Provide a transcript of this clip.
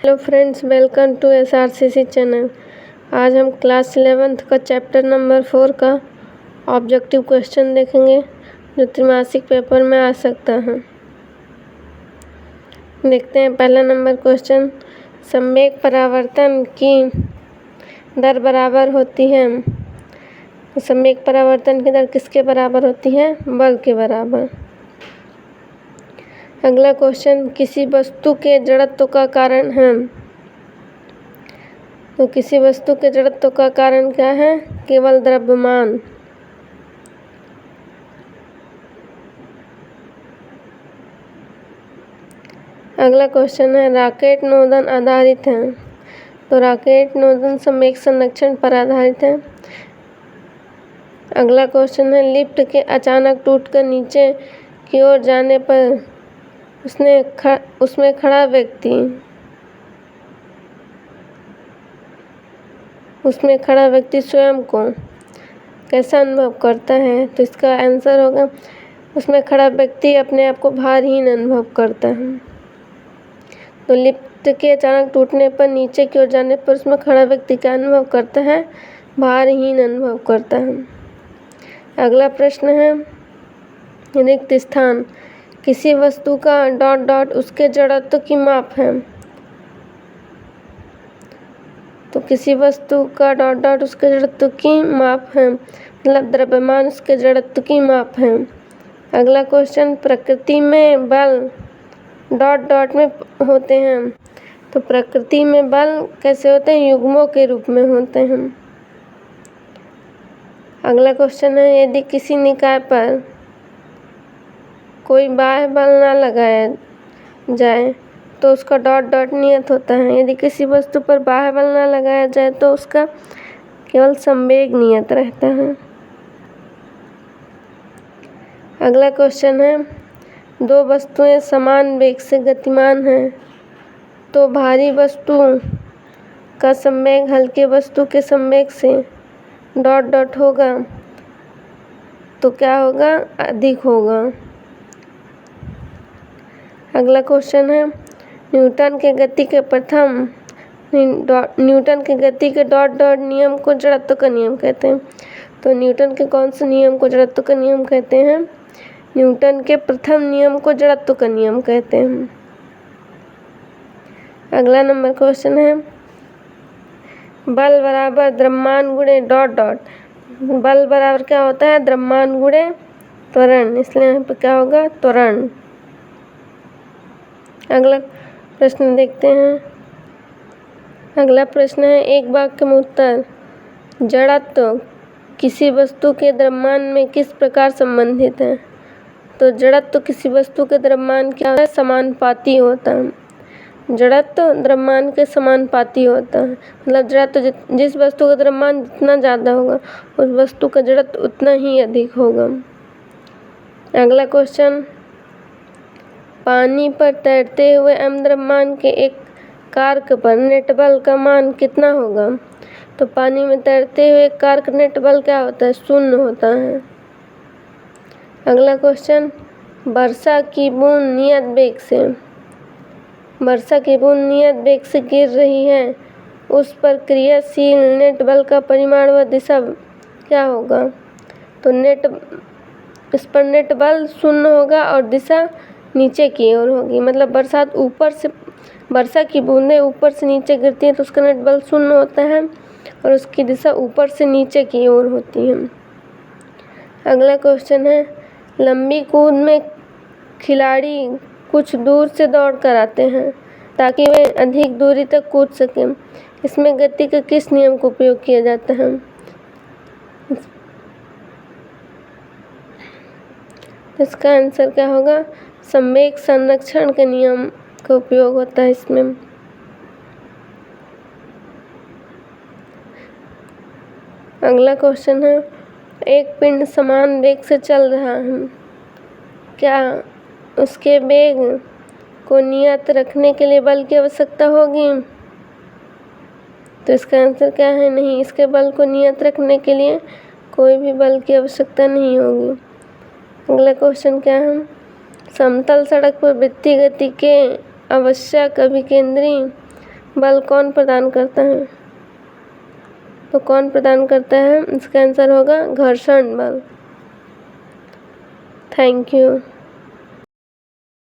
Hello friends, welcome to SRCC channel. आज हम class 11th का चैप्टर नंबर 4 का ऑब्जेक्टिव क्वेश्चन देखेंगे जो त्रैमासिक पेपर में आ सकता है। देखते हैं पहला नंबर क्वेश्चन। संवेग परावर्तन की दर बराबर होती है। तो संवेग परावर्तन की दर किसके बराबर होती है? बल के बराबर। अगला क्वेश्चन, किसी वस्तु के जड़त्व का कारण है। तो किसी वस्तु के जड़त्व का कारण क्या है? केवल द्रव्यमान। अगला क्वेश्चन है, रॉकेट नोदन आधारित है। तो रॉकेट नोदन संवेग संरक्षण पर आधारित है। अगला क्वेश्चन है, लिफ्ट के अचानक टूटकर नीचे की ओर जाने पर उसमें खड़ा व्यक्ति स्वयं को कैसा अनुभव करता है? तो इसका आंसर होगा, उसमें खड़ा व्यक्ति अपने आप को भारहीन अनुभव करता है। तो लिफ्ट के अचानक टूटने पर नीचे की ओर जाने पर उसमें खड़ा व्यक्ति क्या अनुभव करता है? भारहीन अनुभव करता है। अगला प्रश्न है, रिक्त स्थान। किसी वस्तु का ... उसके जड़त्व की माप है। तो किसी वस्तु का ... उसके जड़त्व की माप है, मतलब द्रव्यमान उसके जड़त्व की माप है। अगला क्वेश्चन, प्रकृति में बल ... में होते हैं। तो प्रकृति में बल कैसे होते हैं? युग्मों के रूप में होते हैं। अगला क्वेश्चन है, यदि किसी निकाय पर कोई बाह्य बल न लगाया जाए तो उसका ... नियत होता है। यदि किसी वस्तु पर बाह्य बल न लगाया जाए तो उसका केवल संवेग नियत रहता है। अगला क्वेश्चन है, दो वस्तुएं समान वेग से गतिमान हैं तो भारी वस्तु का संवेग हल्के वस्तु के संवेग से ... होगा। तो क्या होगा? अधिक होगा। अगला क्वेश्चन है, न्यूटन के गति के नियम को जड़त्व का नियम कहते हैं। तो न्यूटन के कौन से नियम को जड़त्व का नियम कहते हैं? न्यूटन के प्रथम नियम को जड़त्व का नियम कहते हैं। अगला नंबर क्वेश्चन है, बल बराबर द्रव्यमान गुणे ... बल बराबर क्या होता है? द्रव्यमान गुणे त्वरण, इसलिए यहाँ पे क्या होगा? त्वरण। अगला प्रश्न देखते हैं। अगला प्रश्न है, एक वाक्य में उत्तर। जड़त्व किसी वस्तु के द्रव्यमान में किस प्रकार संबंधित है? तो जड़त्व किसी वस्तु के द्रव्यमान क्या है? समानुपाती होता है। जड़त्व द्रव्यमान के समानुपाती होता है, मतलब जड़त्व जिस वस्तु का द्रव्यमान जितना ज़्यादा होगा उस वस्तु का जड़त्व उतना ही अधिक होगा। अगला क्वेश्चन, पानी पर तैरते हुए द्रव्यमान के एक कार्क पर नेट बल का मान कितना होगा? तो पानी में तैरते हुए एक कार्क नेट बल क्या होता है? 0 होता है। अगला क्वेश्चन, वर्षा की बूंद नियत वेग से गिर रही है, उस पर क्रियाशील नेट बल का परिमाण व दिशा क्या होगा? तो इस पर नेट बल 0 होगा और दिशा नीचे की ओर होगी। मतलब वर्षा की बूंदें ऊपर से नीचे गिरती हैं तो उसका नेट बल 0 होता है और उसकी दिशा ऊपर से नीचे की ओर होती है। अगला क्वेश्चन है, लंबी कूद में खिलाड़ी कुछ दूर से दौड़ कर आते हैं ताकि वे अधिक दूरी तक कूद सकें। इसमें गति के किस नियम का उपयोग किया जाता है? इसका आंसर क्या होगा? संवेग संरक्षण के नियम का उपयोग होता है इसमें। अगला क्वेश्चन है, एक पिंड समान वेग से चल रहा है, क्या उसके वेग को नियत रखने के लिए बल की आवश्यकता होगी? तो इसका आंसर क्या है? नहीं, इसके बल को नियत रखने के लिए कोई भी बल की आवश्यकता नहीं होगी। अगला क्वेश्चन क्या है, समतल सड़क पर वृत्तीय गति के आवश्यक अभिकेंद्री बल कौन प्रदान करता है? तो कौन प्रदान करता है? इसका आंसर होगा घर्षण बल। Thank you.